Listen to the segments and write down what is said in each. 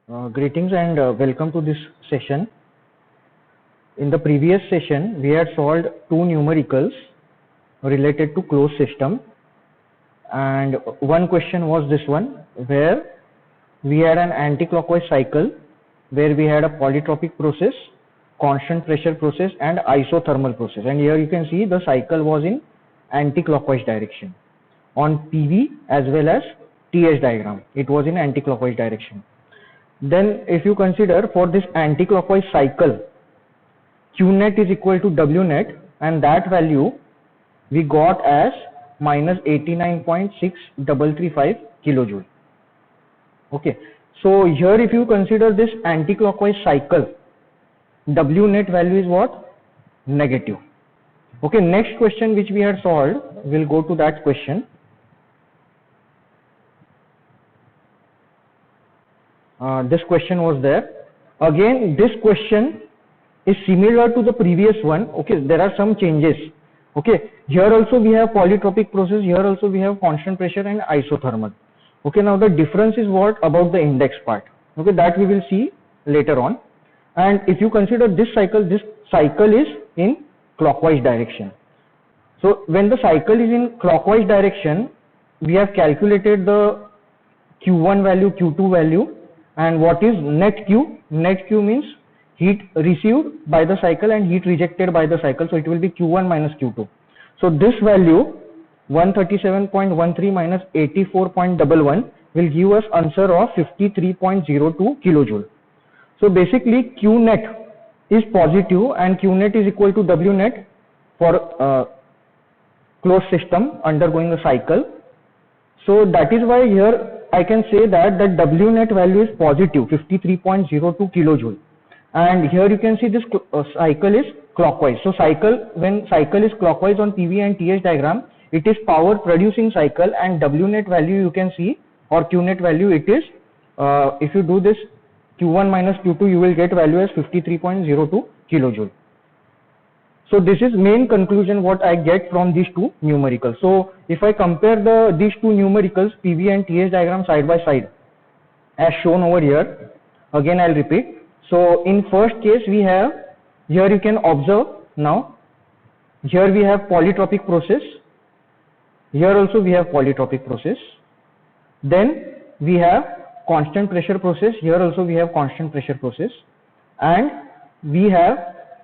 Greetings and welcome to this session. In the previous session, we had solved two numericals related to closed system, and one question was this one, where we had an anti-clockwise cycle where we had a polytropic process, constant pressure process, and isothermal process. And here you can see the cycle was in anti-clockwise direction. On PV as well as TS diagram, it was in anti-clockwise direction. Then if you consider for this anti-clockwise cycle, Q net is equal to W net, and that value we got as minus 89.6335 kilojoule. Okay, so here if you consider this anti-clockwise cycle, W net value is what? Negative. Okay, next question which we had solved, we'll go to that question. This question was there. Again, this question is similar to the previous one. Okay, there are some changes. Okay, here also we have polytropic process, here also we have constant pressure and isothermal. Okay, now the difference is what about the index part. Okay, that we will see later on. And if you consider this cycle is in clockwise direction. So when the cycle is in clockwise direction, we have calculated the Q1 value, Q2 value, and what is net Q? Net Q means heat received by the cycle and heat rejected by the cycle. So it will be Q1 minus Q2. So this value 137.13 minus 84.11 will give us answer of 53.02 kilojoule. So basically Q net is positive and Q net is equal to W net for closed system undergoing a cycle. So that is why here I can say that the W net value is positive 53.02 kilojoule. And here you can see this cycle is clockwise. So when cycle is clockwise on PV and TS diagram, it is power producing cycle, and W net value you can see, or Q net value, it is if you do this Q1 minus Q2, you will get value as 53.02 kilojoule. So this is main conclusion what I get from these two numericals. So if I compare these two numericals, PV and TS diagram side by side as shown over here, again I'll repeat. So in first case we have, here you can observe now, here we have polytropic process, here also we have polytropic process, then we have constant pressure process, here also we have constant pressure process, and we have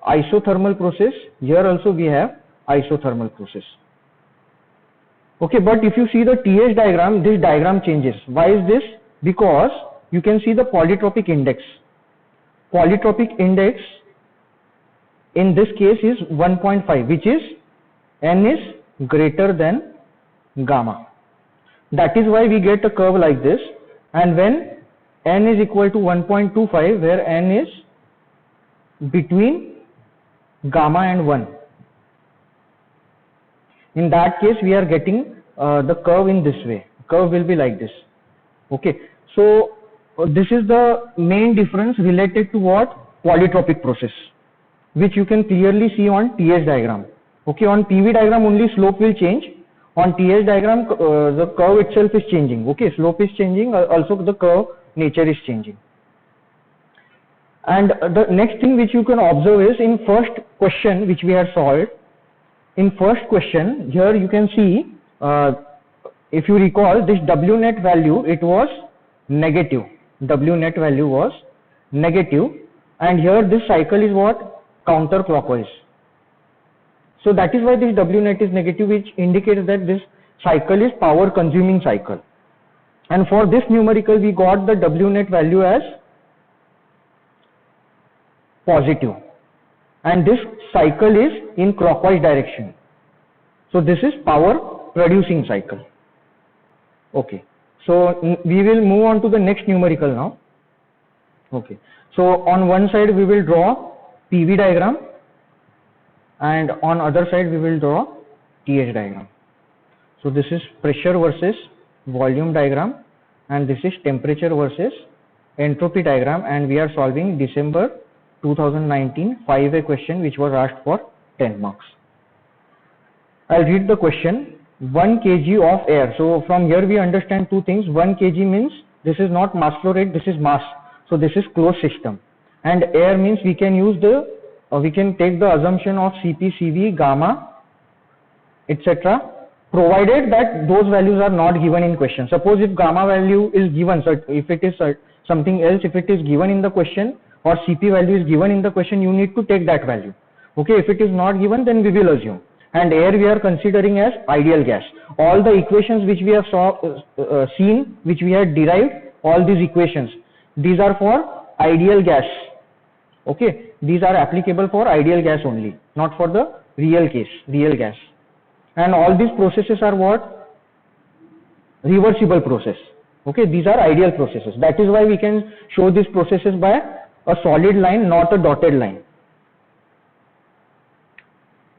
isothermal process, here also we have isothermal process. Okay, but if you see the TS diagram, this diagram changes. Why is this? Because you can see the polytropic index. Polytropic index in this case is 1.5, which is N is greater than gamma. That is why we get a curve like this. And when N is equal to 1.25, where N is between gamma and 1, in that case we are getting the curve in this way. Curve will be like this. Okay, so this is the main difference related to what? Polytropic process, which you can clearly see on TS diagram. Okay, on PV diagram only slope will change. On TS diagram the curve itself is changing. Okay, slope is changing, also the curve nature is changing. And the next thing which you can observe is in first question which we have solved. In first question, here you can see, if you recall, this W net value, it was negative. W net value was negative, and here this cycle is what? Counterclockwise. So that is why this W net is negative, which indicates that this cycle is power consuming cycle. And for this numerical we got the W net value as positive, and this cycle is in clockwise direction. So this is power producing cycle. Okay, so we will move on to the next numerical now. Okay, so on one side we will draw PV diagram, and on other side we will draw TS diagram. So this is pressure versus volume diagram, and this is temperature versus entropy diagram, and we are solving December 2019 5A question which was asked for 10 marks. I'll read the question. 1 kg of air. So from here we understand two things. 1 kg means this is not mass flow rate, this is mass. So this is closed system. And air means we can use the, we can take the assumption of Cp, Cv, gamma, etc. provided that those values are not given in question. Suppose if gamma value is given, so if it is something else, if it is given in the question or Cp value is given in the question, you need to take that value. Okay, if it is not given, then we will assume. And air we are considering as ideal gas. All the equations which we have seen, which we had derived, all these equations, these are for ideal gas. Okay, these are applicable for ideal gas only, not for the real case, real gas. And all these processes are what? Reversible process. Okay, these are ideal processes. That is why we can show these processes by a solid line, not a dotted line.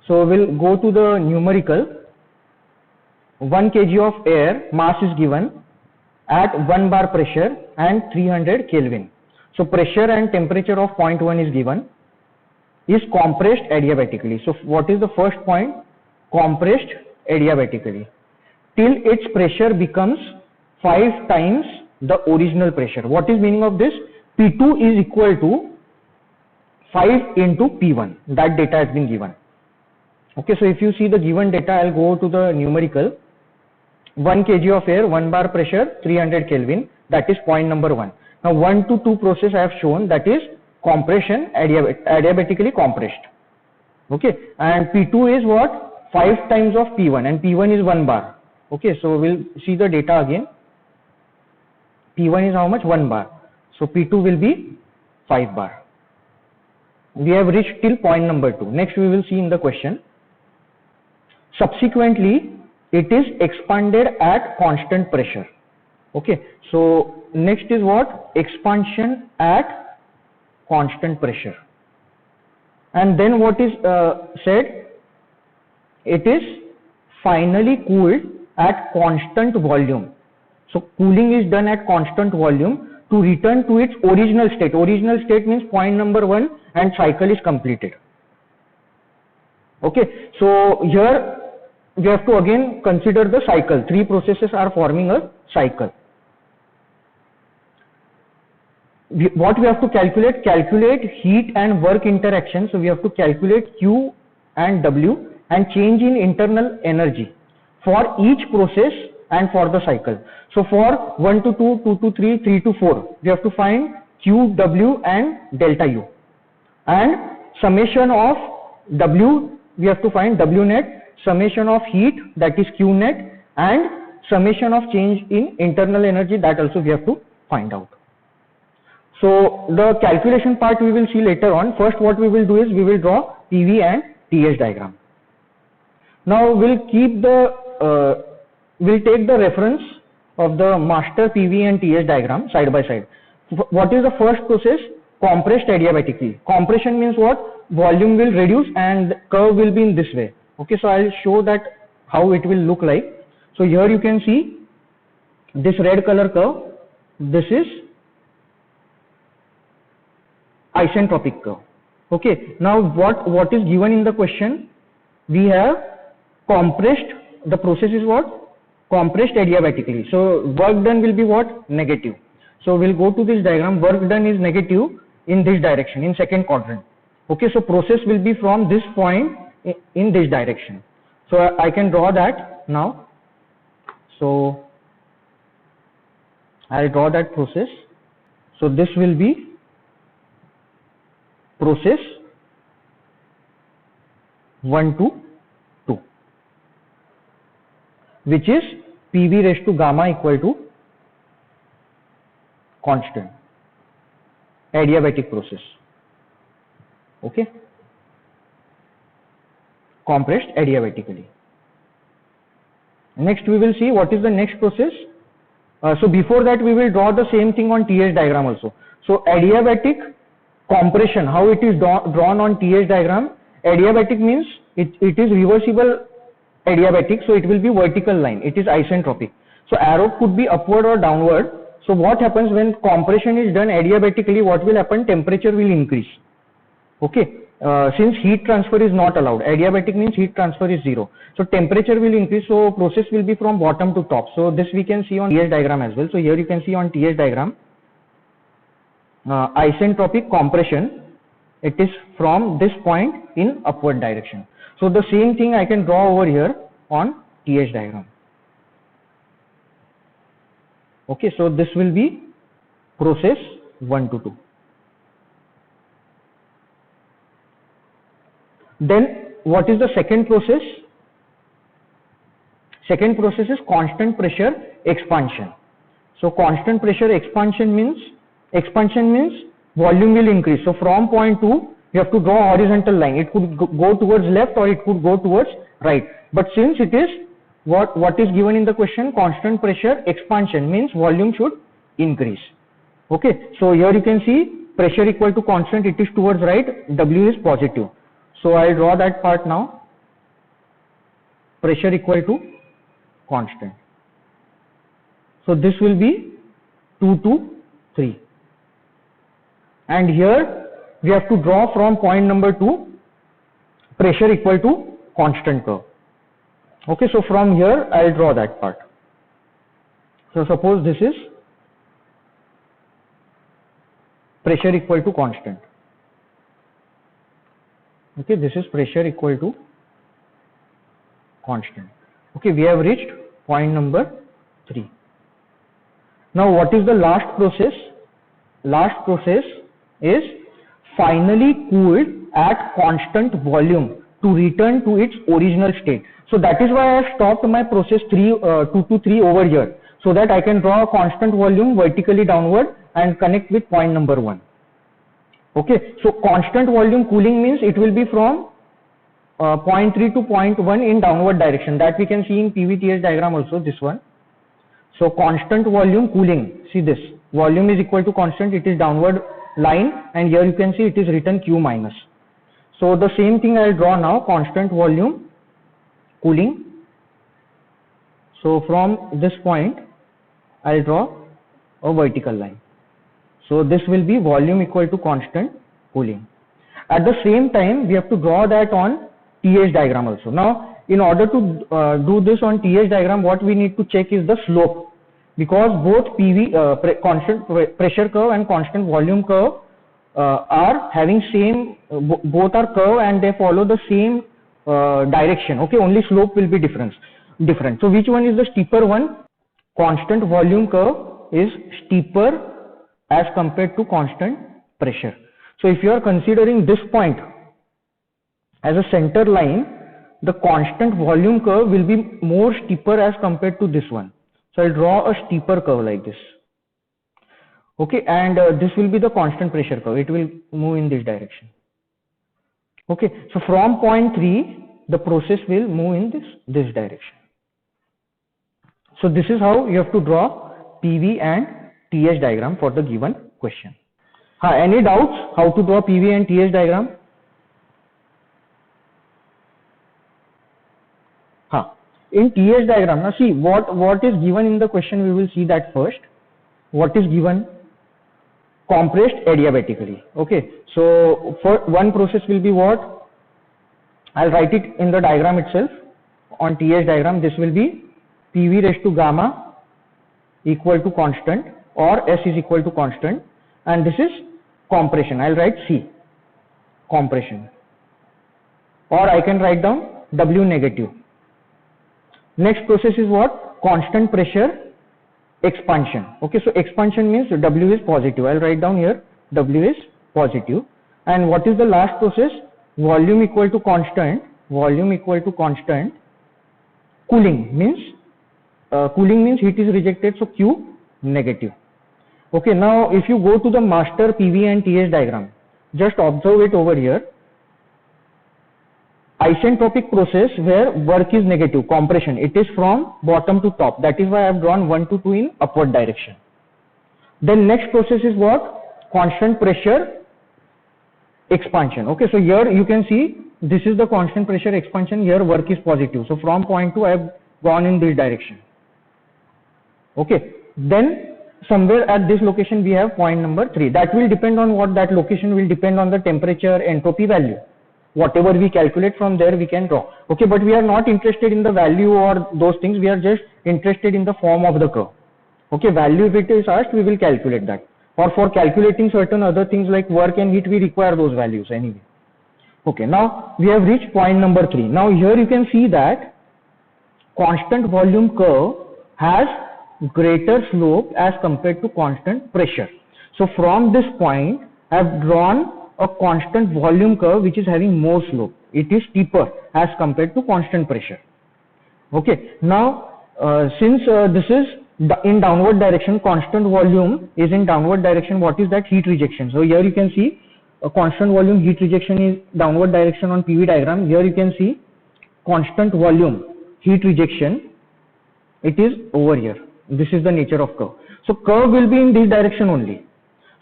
So we'll go to the numerical. 1 kg of air mass is given at 1 bar pressure and 300 Kelvin. So pressure and temperature of point 1 is given, is compressed adiabatically. So what is the first point? Compressed adiabatically till its pressure becomes 5 times the original pressure. What is meaning of this? P2 is equal to 5 into P1. That data has been given. Okay, so if you see the given data, I'll go to the numerical. 1 kg of air, 1 bar pressure, 300 Kelvin. That is point number 1. Now 1 to 2 process I have shown, that is compression, adiabatically compressed. Okay, and P2 is what? 5 times of P1, and P1 is 1 bar. Okay, so we'll see the data again. P1 is how much? 1 bar. So P2 will be 5 bar. We have reached till point number 2. Next we will see in the question. Subsequently, it is expanded at constant pressure. Okay, so next is what? Expansion at constant pressure. And then what is said? It is finally cooled at constant volume. So cooling is done at constant volume to return to its original state. Original state means point number 1 and cycle is completed. Okay, so here we have to again consider the cycle. 3 processes are forming a cycle. What we have to calculate? Calculate heat and work interaction. So we have to calculate Q and W and change in internal energy for each process and for the cycle. So for 1 to 2, 2 to 3, 3 to 4, we have to find Q, W and delta U. And summation of W, we have to find W net, summation of heat, that is Q net, and summation of change in internal energy, that also we have to find out. So the calculation part we will see later on. First what we will do is we will draw PV and TS diagram. Now we'll keep the, we'll take the reference of the master PV and TS diagram side by side. What is the first process? Compressed adiabatically. Compression means what? Volume will reduce and curve will be in this way. Okay, so I'll show that how it will look like. So here you can see this red color curve. This is isentropic curve. Okay, now what is given in the question? We have compressed, the process is what? Compressed adiabatically. So work done will be what? Negative. So we'll go to this diagram. Work done is negative in this direction, in second quadrant. Okay, so process will be from this point in this direction. So I can draw that now. So I'll draw that process. So this will be process 1 to 2, which is PV raised to gamma equal to constant, adiabatic process. Okay, compressed adiabatically. Next we will see what is the next process. So before that we will draw the same thing on TS diagram also. So adiabatic compression, how it is drawn on TS diagram. Adiabatic means it is reversible adiabatic, so it will be vertical line. It is isentropic. So arrow could be upward or downward. So what happens when compression is done adiabatically? What will happen? Temperature will increase. Okay, since heat transfer is not allowed. Adiabatic means heat transfer is 0. So temperature will increase. So process will be from bottom to top. So this we can see on TS diagram as well. So here you can see on TS diagram. isentropic compression, it is from this point in upward direction. So the same thing I can draw over here on TH diagram. Okay, so this will be process 1 to 2. Then what is the second process? Second process is constant pressure expansion. So constant pressure expansion means volume will increase. So from point 2, you have to draw a horizontal line. It could go towards left or it could go towards right. But since it is what is given in the question, constant pressure expansion means volume should increase. Okay, so here you can see pressure equal to constant, it is towards right, W is positive. So I'll draw that part now. Pressure equal to constant. So this will be 2 to 3. And here we have to draw from point number 2 pressure equal to constant curve. Okay, so from here I'll draw that part. So suppose this is pressure equal to constant. Okay, this is pressure equal to constant. Okay, we have reached point number 3. Now what is the last process? Last process is finally cooled at constant volume to return to its original state. So that is why I have stopped my process 2 to 3 over here, so that I can draw a constant volume vertically downward and connect with point number 1. Okay, so constant volume cooling means it will be from point 3 to point 1 in downward direction. That we can see in PVTH diagram also, this one. So constant volume cooling, see this, volume is equal to constant, it is downward line, and here you can see it is written Q minus. So the same thing I will draw now, constant volume cooling. So from this point I will draw a vertical line. So this will be volume equal to constant cooling. At the same time we have to draw that on TH diagram also. Now in order to do this on TH diagram, what we need to check is the slope, because both constant pressure curve and constant volume curve are having same, both are curve and they follow the same direction. Okay, only slope will be different. So which one is the steeper one? Constant volume curve is steeper as compared to constant pressure. So if you are considering this point as a center line, the constant volume curve will be more steeper as compared to this one. So I'll draw a steeper curve like this. Okay, and this will be the constant pressure curve. It will move in this direction. Okay, so from point 3, the process will move in this direction. So this is how you have to draw PV and TH diagram for the given question. Any doubts how to draw PV and TH diagram? In TH diagram, now see what is given in the question, we will see that first. What is given? Compressed adiabatically. Okay, so for one process will be what? I'll write it in the diagram itself. On TH diagram, this will be PV raised to gamma equal to constant, or S is equal to constant, and this is compression. I'll write C, compression, or I can write down W negative. Next process is what? Constant pressure expansion. Okay, so expansion means W is positive. I'll write down here W is positive. And what is the last process? Volume equal to constant. Volume equal to constant. Cooling means heat is rejected, so Q negative. Okay, now if you go to the master PV and TH diagram, just observe it over here. Isentropic process where work is negative, compression, it is from bottom to top. That is why I have drawn 1 to 2 in upward direction. Then next process is what? Constant pressure expansion. Okay, so here you can see this is the constant pressure expansion, here work is positive. So from point 2 I have gone in this direction. Okay, then somewhere at this location we have point number 3. That will depend on what? That location will depend on the temperature, entropy value. Whatever we calculate from there we can draw. Okay, but we are not interested in the value or those things, we are just interested in the form of the curve. Okay, value if it is asked, we will calculate that. or for calculating certain other things like work and heat, we require those values anyway. Okay, now we have reached point number 3. Now here you can see that constant volume curve has greater slope as compared to constant pressure. So from this point, I have drawn a constant volume curve which is having more slope. It is steeper as compared to constant pressure. Okay, now since this is in downward direction, constant volume is in downward direction. What is that? Heat rejection. So here you can see a constant volume heat rejection is downward direction on PV diagram. Here you can see constant volume heat rejection. It is over here. This is the nature of curve. So curve will be in this direction only.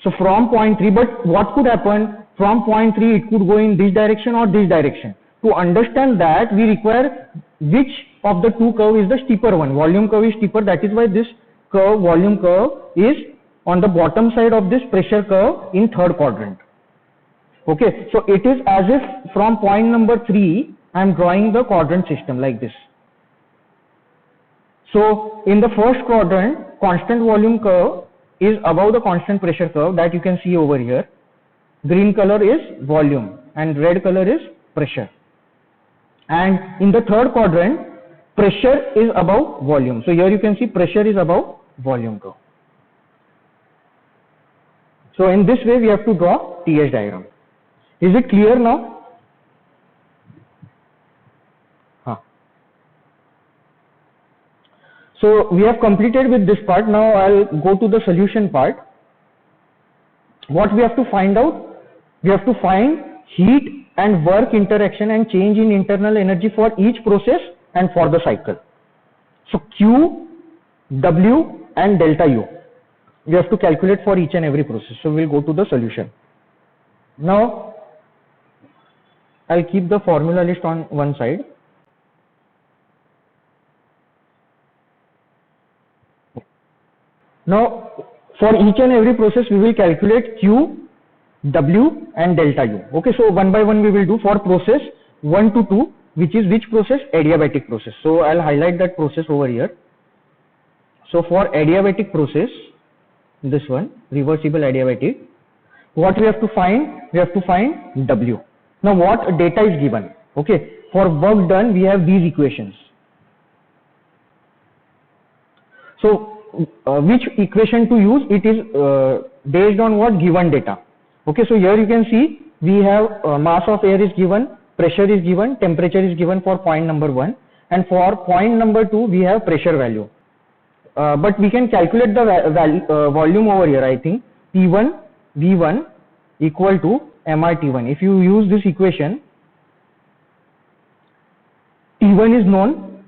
So from point 3, but what could happen? From point 3, it could go in this direction or this direction. To understand that, we require which of the two curve is the steeper one. Volume curve is steeper. That is why this curve, volume curve, is on the bottom side of this pressure curve in third quadrant. Okay, so it is as if from point number 3, I am drawing the quadrant system like this. So in the first quadrant, constant volume curve is above the constant pressure curve that you can see over here. Green color is volume and red color is pressure. And in the third quadrant, pressure is above volume. So here you can see pressure is above volume curve. So in this way we have to draw TS diagram. Is it clear now? So we have completed with this part. Now I'll go to the solution part. What we have to find out? We have to find heat and work interaction and change in internal energy for each process and for the cycle. So Q, W and delta U. We have to calculate for each and every process. So we'll go to the solution. Now I'll keep the formula list on one side. Now, for each and every process, we will calculate Q, W and delta U. Okay, so one by one we will do for process 1 to 2, which is which process? Adiabatic process. So I'll highlight that process over here. So for adiabatic process, this one, reversible adiabatic, what we have to find? We have to find W. Now what data is given? Okay, for work done, we have these equations. So which equation to use? It is based on what? Given data. Okay, so here you can see we have mass of air is given, pressure is given, temperature is given for point number 1, and for point number 2 we have pressure value. But we can calculate the volume over here. I think P1 V1 equal to MRT1. If you use this equation, T1 is known,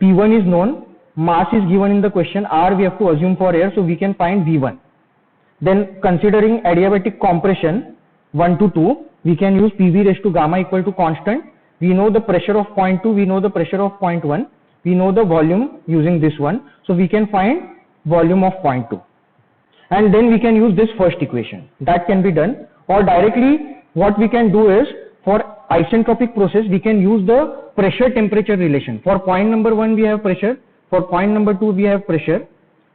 P1 is known, mass is given in the question, R we have to assume for air, so we can find V1. Then considering adiabatic compression 1 to 2, we can use PV raised to gamma equal to constant. We know the pressure of point 2, we know the pressure of point 1, we know the volume using this one, so we can find volume of point 2. And then we can use this first equation. That can be done. Or directly what we can do is, for isentropic process, we can use the pressure temperature relation. For point number 1 we have pressure, for point number 2 we have pressure,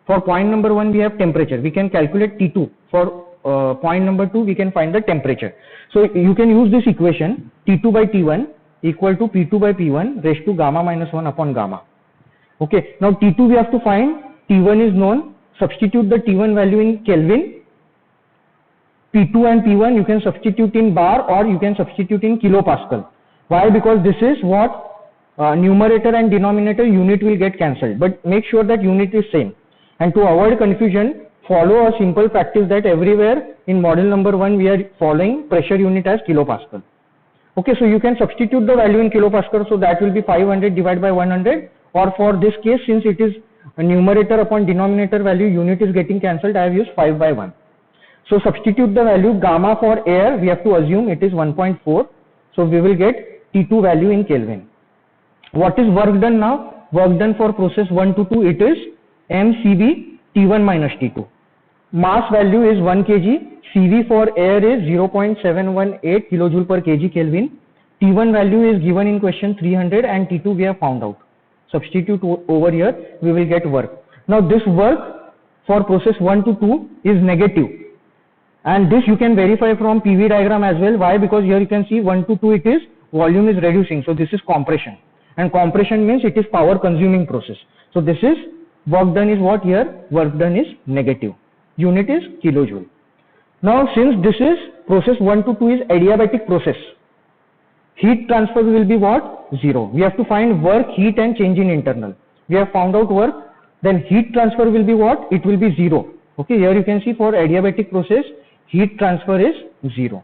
for point number 1 we have temperature. We can calculate T2. For point number 2 we can find the temperature. So you can use this equation, T2 by T1 equal to P2 by P1 raised to gamma minus 1 upon gamma. Okay, now T2 we have to find, T1 is known, substitute the T1 value in Kelvin, P2 and P1 you can substitute in bar or you can substitute in kilopascal. Why? Because this is what numerator and denominator unit will get cancelled, but make sure that unit is same. And to avoid confusion, follow a simple practice that everywhere in model number 1 we are following pressure unit as kilopascal. Okay, so you can substitute the value in kilopascal, so that will be 500 divided by 100, or for this case, since it is a numerator upon denominator value, unit is getting cancelled, I have used 5 by 1. So substitute the value gamma for air, we have to assume it is 1.4, so we will get T2 value in Kelvin. What is work done now? Work done for process 1 to 2, it is mCv T1 minus T2. Mass value is 1 kg, CV for air is 0.718 kilojoule per kg Kelvin. T1 value is given in question 300 and T2 we have found out. Substitute over here, we will get work. Now this work for process 1 to 2 is negative. And this you can verify from PV diagram as well. Why? Because here you can see 1 to 2 it is volume is reducing. So this is compression. And compression means it is power consuming process. So this is work done is what here? Work done is negative. Unit is kilojoule. Now since this is process 1 to 2 is adiabatic process, heat transfer will be what? 0. We have to find work, heat and change in internal. We have found out work, then heat transfer will be what? It will be 0. Okay, here you can see for adiabatic process, heat transfer is 0.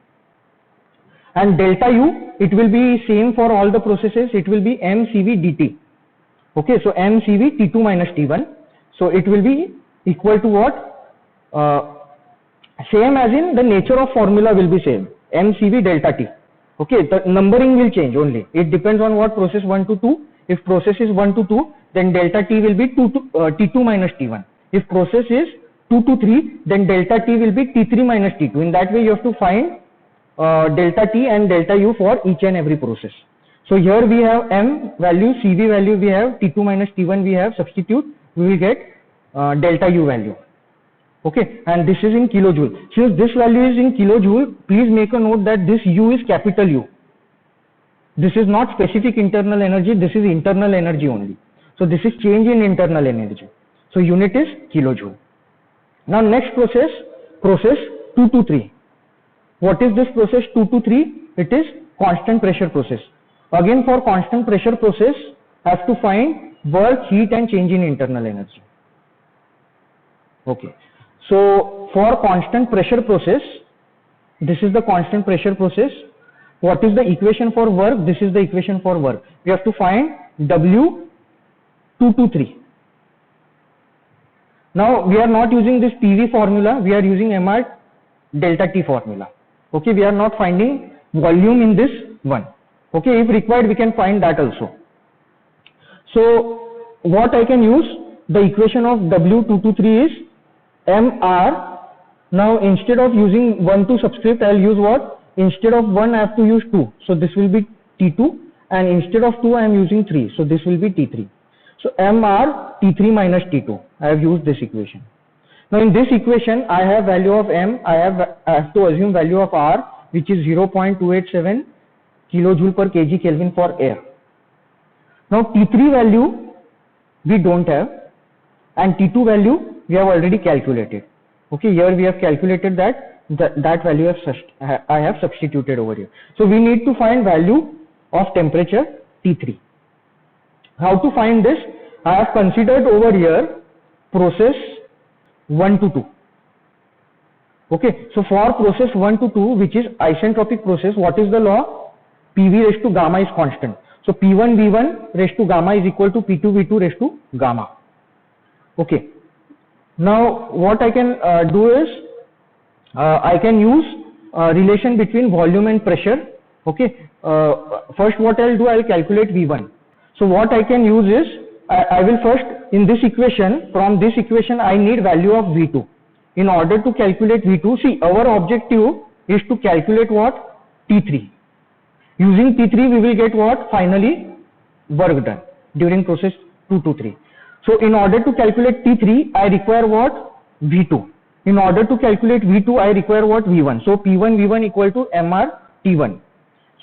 And delta U, it will be same for all the processes, it will be mCV dt. Okay, so mCV T2 minus T1. So it will be equal to what? Same as in the nature of formula will be same, mCV delta T. Okay, the numbering will change only. It depends on what process 1 to 2. If process is 1 to 2, then delta T will be T2 minus T1. If process is 2 to 3, then delta T will be T3 minus T2. In that way, you have to find delta T and delta U for each and every process. So here we have M value, CV value we have, T2 minus T1 we have, substitute, we will get delta U value. Okay, and this is in kilojoule. Since this value is in kilojoule, please make a note that this U is capital U. This is not specific internal energy, this is internal energy only. So this is change in internal energy. So unit is kilojoule. Now next process 2 to 3. What is this process 2 to 3? It is constant pressure process. Again for constant pressure process, have to find work, heat and change in internal energy. Okay. So for constant pressure process, this is the constant pressure process. What is the equation for work? This is the equation for work. We have to find W 2 to 3. Now we are not using this PV formula, we are using MR delta T formula. Okay, we are not finding volume in this one. Okay, if required we can find that also. So what I can use, the equation of W 2 to 3 is MR. Now instead of using 1 to subscript, I will use what? Instead of 1 I have to use 2. So this will be T2, and instead of 2 I am using 3. So this will be T3. So MR T3 minus T2. I have used this equation. Now in this equation I have value of M, I have to assume value of R, which is 0.287 kilojoule per kg Kelvin for air. Now T3 value we don't have, and T2 value we have already calculated. Okay, here we have calculated that value I have substituted over here. So we need to find value of temperature T3. How to find this? I have considered over here process 1 to 2. Okay, so for process 1 to 2, which is isentropic process, what is the law? PV raised to gamma is constant. So P1 V1 raised to gamma is equal to P2 V2 raised to gamma. Okay. Now what I can do is I can use relation between volume and pressure. Okay. First what I'll do, I'll calculate V1. So what I can use is I will first in this equation, from this equation I need value of V2. In order to calculate V2, see our objective is to calculate what? T3. Using T3 we will get what? Finally work done during process 2 to 3. So in order to calculate T3 I require what? V2. In order to calculate V2 I require what? V1. So P1 V1 equal to MR T1.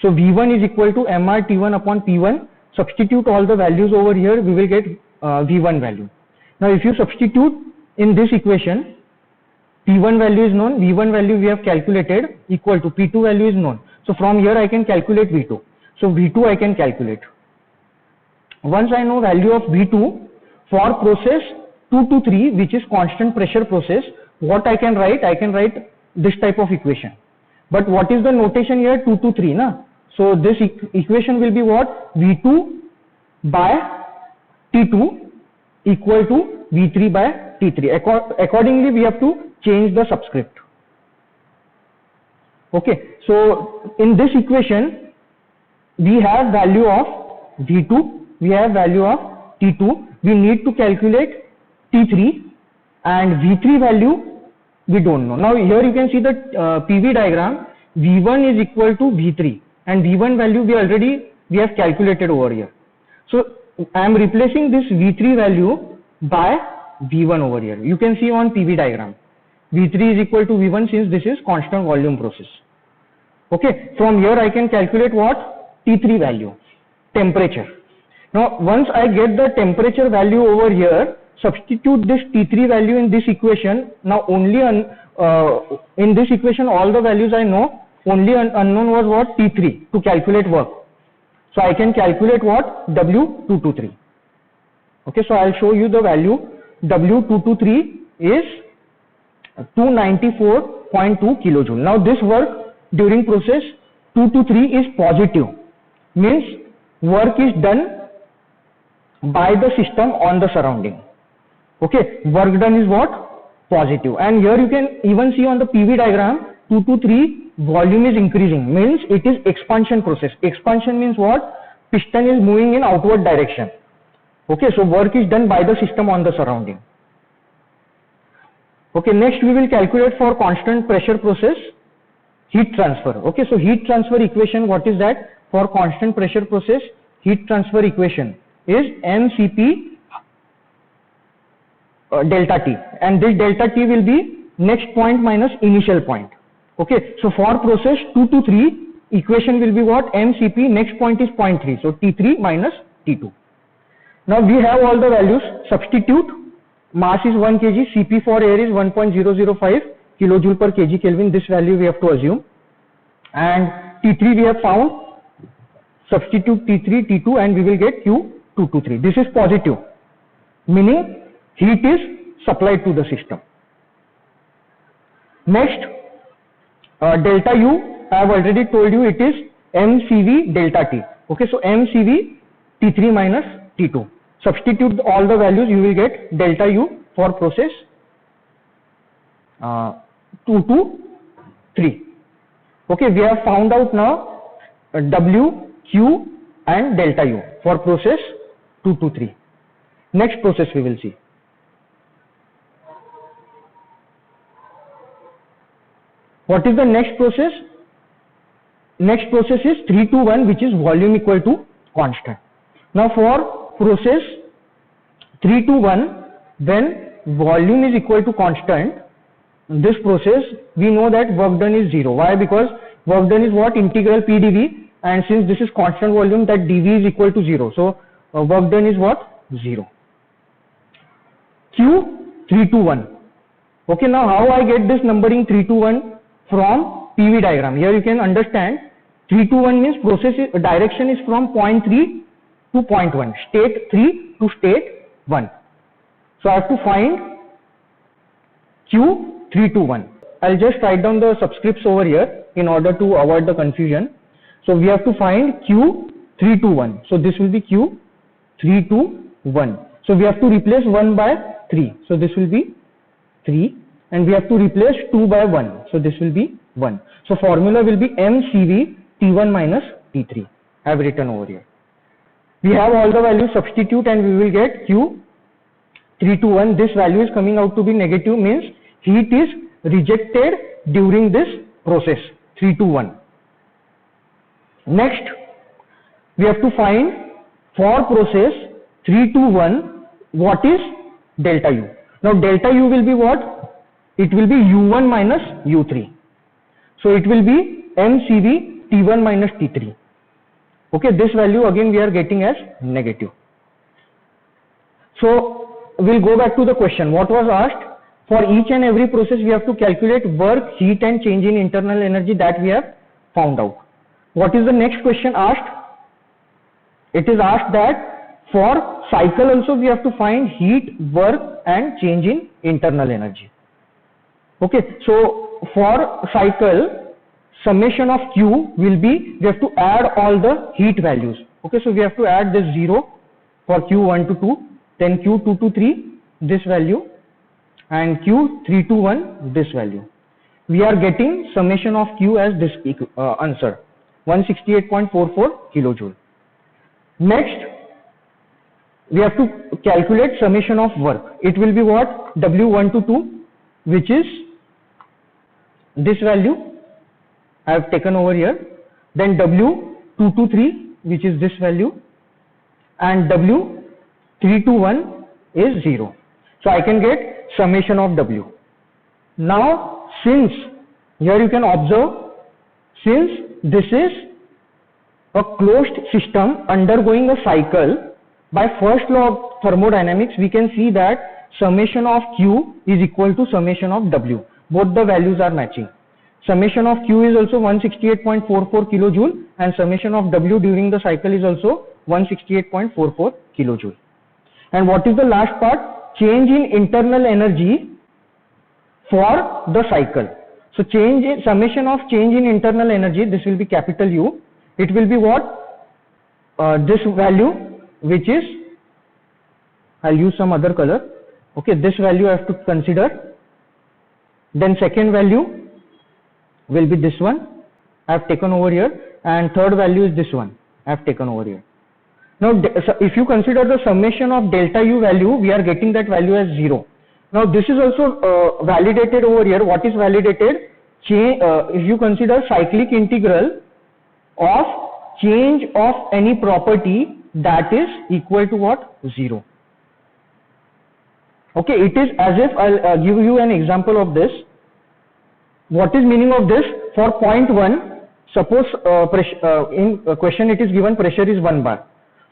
So V1 is equal to MR T1 upon P1. Substitute all the values over here, we will get V1 value. Now if you substitute in this equation, P1 value is known, V1 value we have calculated equal to P2 value is known. So from here I can calculate V2. So V2 I can calculate. Once I know value of V2 for process 2 to 3, which is constant pressure process, what I can write? I can write this type of equation. But what is the notation here? 2 to 3, na? So this equation will be what? V2 by T2 equal to V3 by T3. Accordingly, we have to change the subscript. Okay. So in this equation, we have value of V2, we have value of T2. We need to calculate T3, and V3 value we don't know. Now here you can see the PV diagram. V1 is equal to V3. And V1 value we have calculated over here. So I am replacing this V3 value by V1 over here. You can see on PV diagram. V3 is equal to V1 since this is constant volume process. Okay, from here I can calculate what? T3 value, temperature. Now once I get the temperature value over here, substitute this T3 value in this equation. Now only in this equation all the values I know, only unknown was what? T3 to calculate work. So I can calculate what? W223. Okay, so I'll show you the value. W223 is 294.2 kilojoule. Now this work during process 2 to 3 is positive, means work is done by the system on the surrounding. Okay, work done is what? Positive. And here you can even see on the PV diagram 2 to 3 volume is increasing, means it is expansion process. Expansion means what? Piston is moving in outward direction. Okay, so work is done by the system on the surrounding. Okay, next we will calculate for constant pressure process heat transfer. Okay, so heat transfer equation, what is that? For constant pressure process heat transfer equation is mCp delta T, and this delta T will be next point minus initial point. Okay, so for process 2 to 3 equation will be what? mCp, next point is 0.3, so T3 minus T2. Now we have all the values, substitute. Mass is 1 kg, Cp for air is 1.005 kilojoule per kg Kelvin, this value we have to assume. And T3 we have found, substitute T3, T2 and we will get Q223. This is positive, meaning heat is supplied to the system. Next, delta U, I have already told you it is mCv delta T. Okay, so mCv T3 minus T2. Substitute all the values, you will get delta U for process 2 to 3. Okay, we have found out now W, Q and delta U for process 2 to 3. Next process we will see. What is the next process? Next process is 3 to 1, which is volume equal to constant. Now for process 3 to 1, when volume is equal to constant, this process we know that work done is 0. Why? Because work done is what? Integral P dV, and since this is constant volume, that dV is equal to 0. So work done is what? 0. Q 3 to 1. Okay, now how I get this numbering 3 to 1 from PV diagram? Here you can understand 3 to 1 means process direction is from point 3 to point 1, state 3 to state 1. So I have to find Q 3 to 1. I'll just write down the subscripts over here in order to avoid the confusion. So we have to find Q 3 to 1. So this will be Q 3 to 1. So we have to replace 1 by 3. So this will be 3. And we have to replace 2 by 1. So this will be 1. So formula will be mCv T1 minus T3. I have written over here. We have all the values, substitute and we will get Q 3 to 1. This value is coming out to be negative, means heat is rejected during this process 3 to 1. Next, we have to find for process 3 to 1 what is delta U. Now delta U will be what? It will be U1 minus U3. So it will be mCv T1 minus T3. Okay, this value again we are getting as negative. So we'll go back to the question. What was asked? For each and every process we have to calculate work, heat and change in internal energy, that we have found out. What is the next question asked? It is asked that for cycle also we have to find heat, work and change in internal energy. Okay, so for cycle, summation of Q will be, we have to add all the heat values. Okay, so we have to add this 0 for Q1 to 2, then Q2 to 3, this value, and Q3 to 1, this value. We are getting summation of Q as this answer, 168.44 kilojoule. Next, we have to calculate summation of work. It will be what? W1 to 2, which is this value I have taken over here, then W2 to 3, which is this value, and W3 to 1 is 0. So I can get summation of W. Now, since here you can observe, since this is a closed system undergoing a cycle, by first law of thermodynamics, we can see that summation of Q is equal to summation of W. Both the values are matching. Summation of Q is also 168.44 kilojoule and summation of W during the cycle is also 168.44 kilojoule. And what is the last part? Change in internal energy for the cycle. So summation of change in internal energy, this will be capital U. It will be what? This value, which is, I'll use some other color. Okay, this value I have to consider. Then second value will be this one I have taken over here, and third value is this one I have taken over here. Now, if you consider the summation of delta U value, we are getting that value as 0. Now, this is also validated over here. What is validated? If you consider cyclic integral of change of any property, that is equal to what? 0. Okay, it is as if I'll give you an example of this. What is meaning of this? For point 1, suppose in question it is given pressure is 1 bar.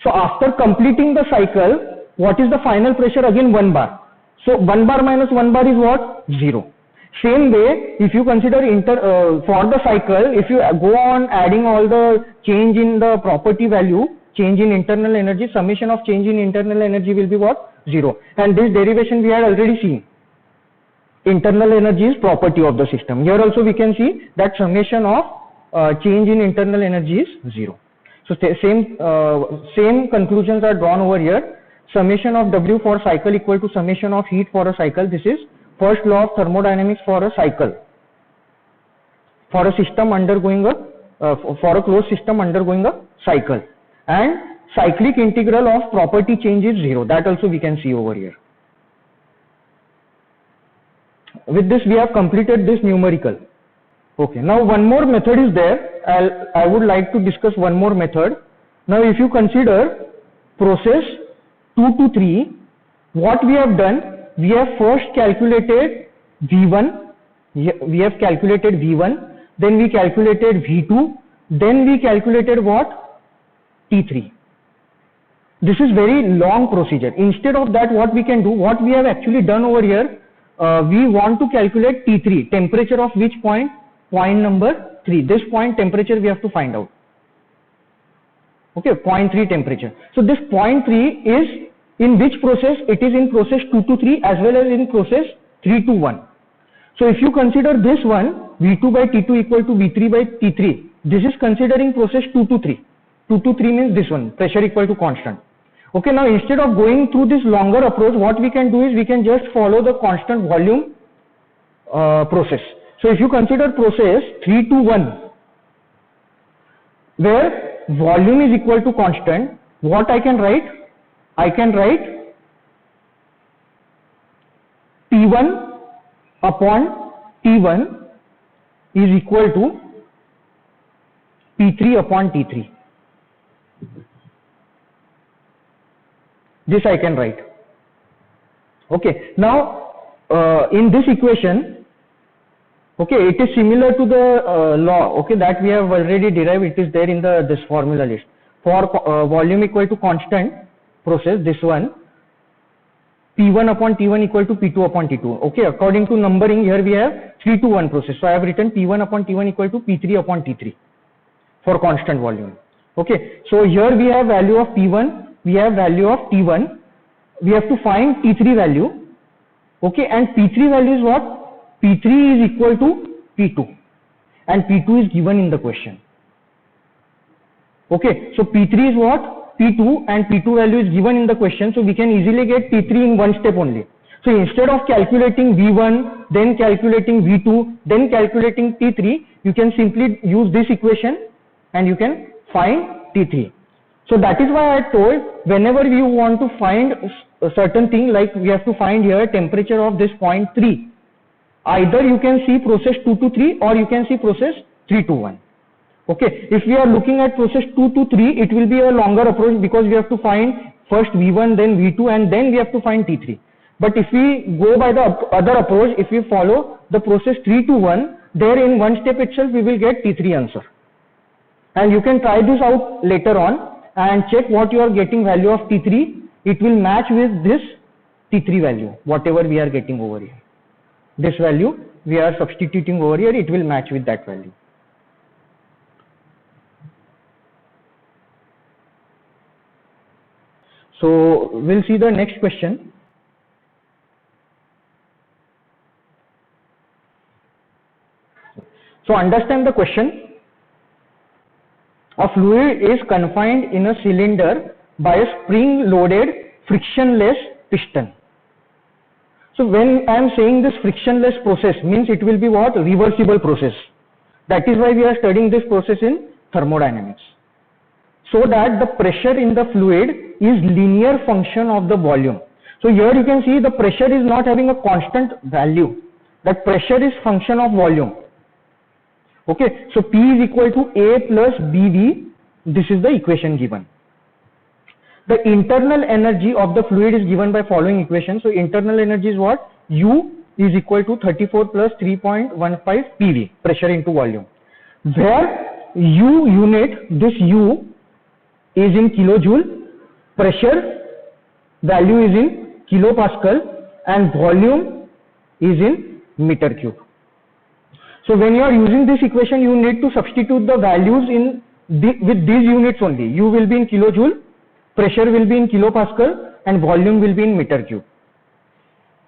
So after completing the cycle, what is the final pressure? Again 1 bar. So 1 bar minus 1 bar is what? 0. Same way, if you consider for the cycle, if you go on adding all the change in the property value, change in internal energy, summation of change in internal energy will be what? 0. And this derivation we had already seen. Internal energy is property of the system. Here also we can see that summation of change in internal energy is 0. So same conclusions are drawn over here. Summation of W for cycle equal to summation of heat for a cycle. This is first law of thermodynamics for a cycle. For a system undergoing for a closed system undergoing a cycle. And cyclic integral of property change is 0. That also we can see over here. With this we have completed this numerical. Okay, now one more method is there. I would like to discuss one more method. Now if you consider process 2 to 3, what we have done, we have first calculated V1, then we calculated V2, then we calculated what? T3. This is very long procedure. Instead of that, what we can do, what we have actually done over here, we want to calculate T3, temperature of which point? Point number 3. This point temperature we have to find out. Okay, point 3 temperature. So this point 3 is in which process? It is in process 2 to 3 as well as in process 3 to 1. So if you consider this one, V2 by T2 equal to V3 by T3, this is considering process 2 to 3. 2 to 3 means this one, pressure equal to constant. Okay, now instead of going through this longer approach, what we can do is we can just follow the constant volume process. So if you consider process 3 to 1, where volume is equal to constant, what I can write? I can write P1 upon T1 is equal to P3 upon T3. This I can write. Okay, now in this equation, okay, it is similar to the law, okay, that we have already derived. It is there in this formula list. For volume equal to constant process, this one, P1 upon T1 equal to P2 upon T2. Okay, according to numbering, here we have 3 to 1 process. So I have written P1 upon T1 equal to P3 upon T3 for constant volume. Okay, so here we have value of P1, we have value of T1, we have to find T3 value. Okay, and P3 value is what? P3 is equal to P2 and P2 is given in the question. Okay, so P3 is what? P2 and P2 value is given in the question, so we can easily get P3 in one step only. So instead of calculating V1, then calculating V2, then calculating T3, you can simply use this equation and you can find T3. So that is why I told, whenever you want to find a certain thing, like we have to find here temperature of this point 3, either you can see process 2 to 3 or you can see process 3 to 1. Okay, if we are looking at process 2 to 3, it will be a longer approach because we have to find first V1, then V2 and then we have to find T3. But if we go by the other approach, if we follow the process 3 to 1, there in one step itself we will get T3 answer. And you can try this out later on and check what you are getting value of T3. It will match with this T3 value, whatever we are getting over here. This value we are substituting over here, it will match with that value. So we'll see the next question. So understand the question. A fluid is confined in a cylinder by a spring-loaded frictionless piston. So when I am saying this frictionless process, means it will be what? Reversible process. That is why we are studying this process in thermodynamics. So that the pressure in the fluid is linear function of the volume. So here you can see the pressure is not having a constant value. That pressure is function of volume. Okay, so P is equal to A plus BV. This is the equation given. The internal energy of the fluid is given by following equation. So internal energy is what? U is equal to 34 plus 3.15 PV, pressure into volume. Where U unit, this U is in kilojoule, pressure value is in kilopascal, and volume is in meter cube. So when you are using this equation, you need to substitute the values in with these units only. U will be in kilojoule, pressure will be in kilopascal, and volume will be in meter cube.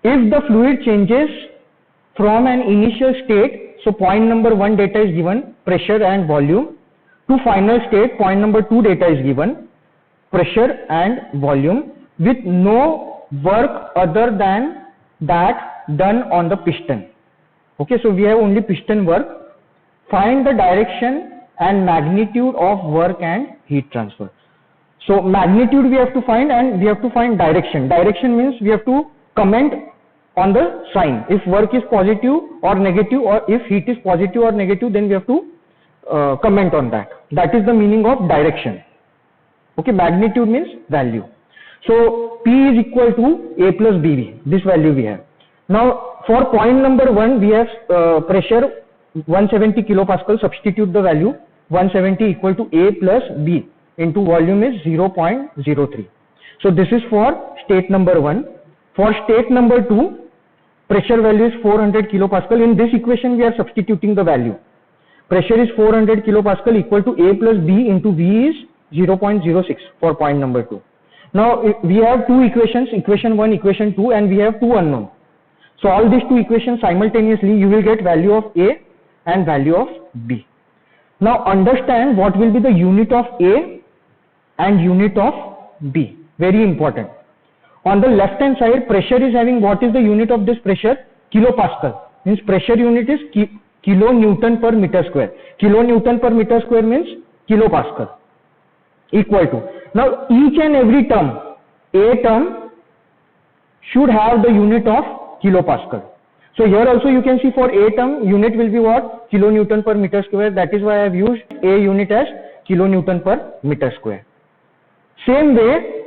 If the fluid changes from an initial state, so point number 1 data is given, pressure and volume, to final state, point number 2 data is given, pressure and volume, with no work other than that done on the piston. Okay, so we have only piston work. Find the direction and magnitude of work and heat transfer. So magnitude we have to find, and we have to find direction. Direction means we have to comment on the sign. If work is positive or negative, or if heat is positive or negative, then we have to comment on that. That is the meaning of direction. Okay, magnitude means value. So P is equal to A plus BV. This value we have. Now for point number 1, we have pressure 170 kilopascal. Substitute the value. 170 equal to A plus B into volume is 0.03. So this is for state number 1. For state number 2, pressure value is 400 kilopascal. In this equation, we are substituting the value. Pressure is 400 kilopascal equal to A plus B into V is 0.06 for point number 2. Now we have two equations, equation 1, equation 2, and we have two unknown. So all these two equations simultaneously, you will get value of A and value of B. Now understand what will be the unit of A and unit of B. Very important. On the left hand side, pressure is having, what is the unit of this pressure? Kilopascal. Means pressure unit is kilonewton per meter square. Kilonewton per meter square means kilopascal. Equal to. Now each and every term, A term should have the unit of kilopascal. So here also you can see for A term, unit will be what? Kilonewton per meter square. That is why I have used A unit as kilonewton per meter square. Same way,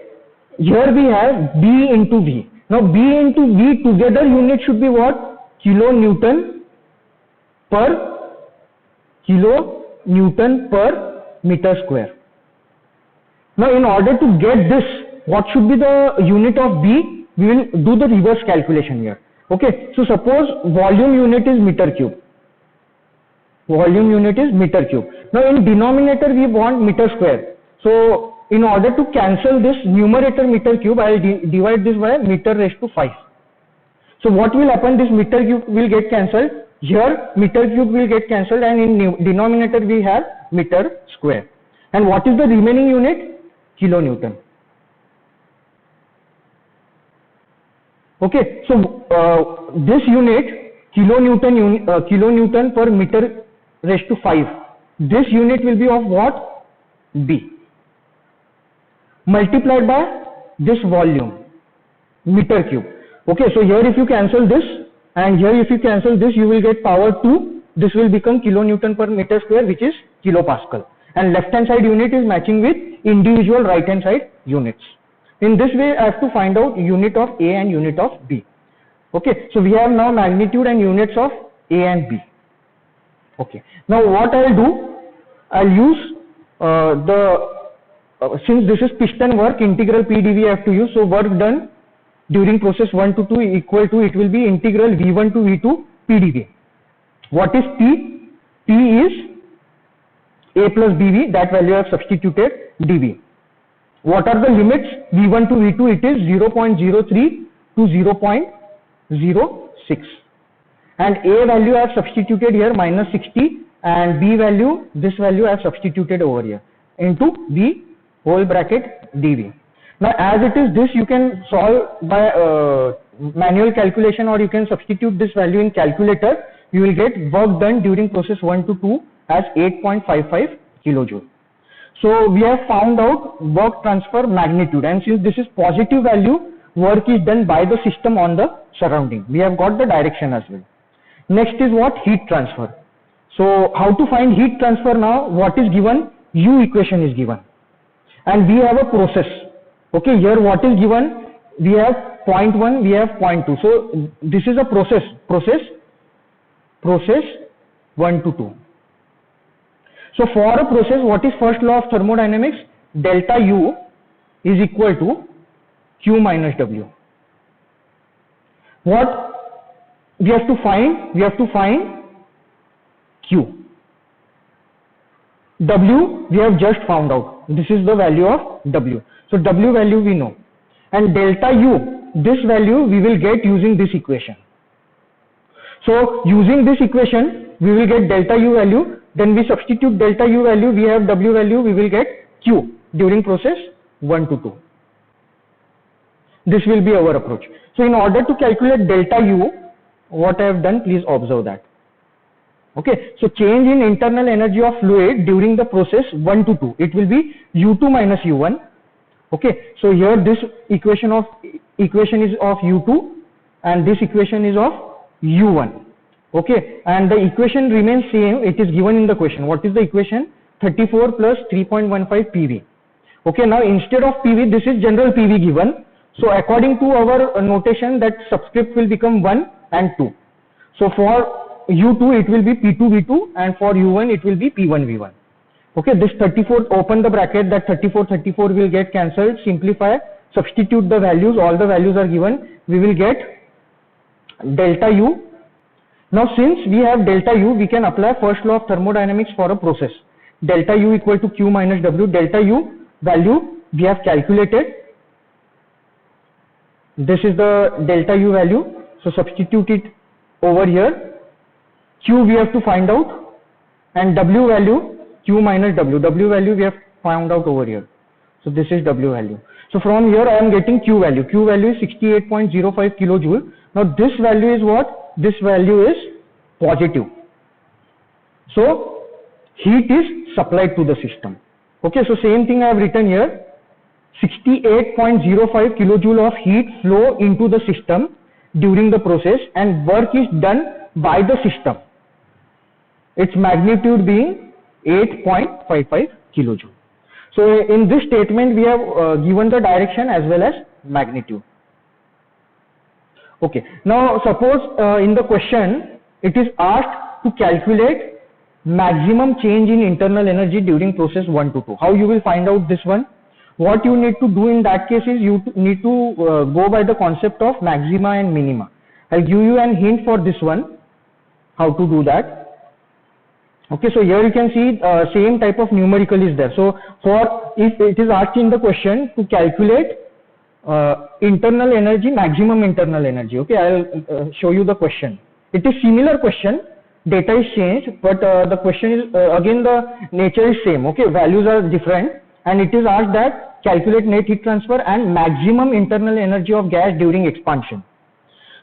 here we have B into V. Now B into V together unit should be what? Kilonewton per meter square. Now in order to get this, what should be the unit of B? We will do the reverse calculation here. Okay, so suppose volume unit is meter cube. Volume unit is meter cube. Now in denominator we want meter square. So in order to cancel this numerator meter cube, I will divide this by meter raised to 5. So what will happen? This meter cube will get cancelled. Here meter cube will get cancelled, and in denominator we have meter square. And what is the remaining unit? Kilonewton. Okay, so this unit, kilonewton per meter raised to 5. This unit will be of what? B. Multiplied by this volume, meter cube. Okay, so here if you cancel this, and here if you cancel this, you will get power 2. This will become kilonewton per meter square, which is kilopascal. And left hand side unit is matching with individual right hand side units. In this way, I have to find out unit of A and unit of B. Okay, so we have now magnitude and units of A and B. Okay, now what I'll do, I'll use since this is piston work, integral P dV I have to use, so work done during process 1 to 2 equal to, it will be integral V1 to V2 P dV. What is P? P is A plus BV, that value I have substituted, dV. What are the limits? V1 to V2, it is 0.03 to 0.06. And A value I have substituted here, minus 60, and B value, this value I have substituted over here, into V whole bracket dV. Now as it is this, you can solve by manual calculation, or you can substitute this value in calculator. You will get work done during process 1 to 2 as 8.55 kilojoule. So we have found out work transfer magnitude, and since this is positive value, work is done by the system on the surrounding. We have got the direction as well. Next is what? Heat transfer. So how to find heat transfer now? What is given? U equation is given. And we have a process. Okay, here what is given? We have 0.1, we have 0.2. So this is a process 1 to 2. So for a process, what is first law of thermodynamics? Delta U is equal to Q minus W. What we have to find? We have to find Q. W we have just found out. This is the value of W. So W value we know. And delta U, this value we will get using this equation. So using this equation, we will get delta U value. Then we substitute delta U value, we have W value, we will get Q during process 1 to 2. This will be our approach. So in order to calculate delta U, what I have done, please observe that. Okay, so change in internal energy of fluid during the process 1 to 2, it will be U2 minus U1. Okay, so here this equation is of U2 and this equation is of U1. Okay, and the equation remains same, it is given in the question. What is the equation? 34 plus 3.15 PV. Okay, now instead of PV, this is general PV given. So according to our notation, that subscript will become 1 and 2. So for U2 it will be P2V2 and for U1 it will be P1V1. Okay, this 34, open the bracket, that 34 will get cancelled, simplify, substitute the values, all the values are given, we will get delta U. Now since we have delta U, we can apply first law of thermodynamics for a process. Delta U equal to Q minus W. Delta U value we have calculated. This is the delta U value. So substitute it over here. Q we have to find out, and W value, Q minus W. W value we have found out over here. So this is W value. So from here I am getting Q value. Q value is 68.05 kilojoule. Now this value is what? This value is positive. So heat is supplied to the system. Okay, so same thing I have written here. 68.05 kilojoule of heat flow into the system during the process, and work is done by the system. Its magnitude being 8.55 kilojoule. So in this statement we have given the direction as well as magnitude. Okay, now suppose in the question it is asked to calculate maximum change in internal energy during process 1 to 2. How you will find out this one? What you need to do in that case is you need to go by the concept of maxima and minima. I'll give you an hint for this one, how to do that. Okay, so here you can see same type of numerical is there. So for, if it is asked in the question to calculate internal energy, maximum internal energy. Okay, I'll show you the question. It is similar question, data is changed, but the question is again the nature is same. Okay, values are different, and it is asked that calculate net heat transfer and maximum internal energy of gas during expansion.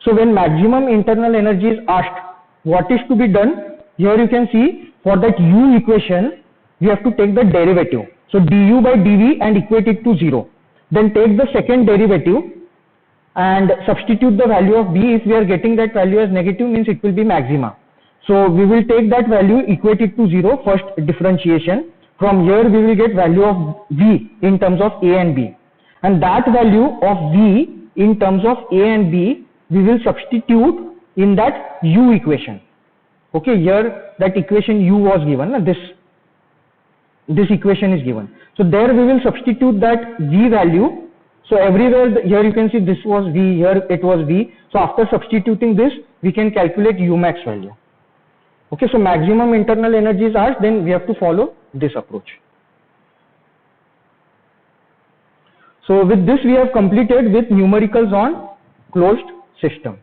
So when maximum internal energy is asked, what is to be done? Here you can see for that U equation, we have to take the derivative. So du by dv and equate it to 0. Then take the second derivative and substitute the value of B. If we are getting that value as negative, means it will be maxima. So we will take that value, equate it to 0, first differentiation. From here we will get value of V in terms of A and B. and that value of V in terms of A and B, we will substitute in that U equation. Okay, here that equation U was given, this equation is given. So there we will substitute that V value. So everywhere here you can see this was V, here it was V. So after substituting this, we can calculate U max value. Okay, so maximum internal energy is asked, then we have to follow this approach. So with this we have completed with numericals on closed system.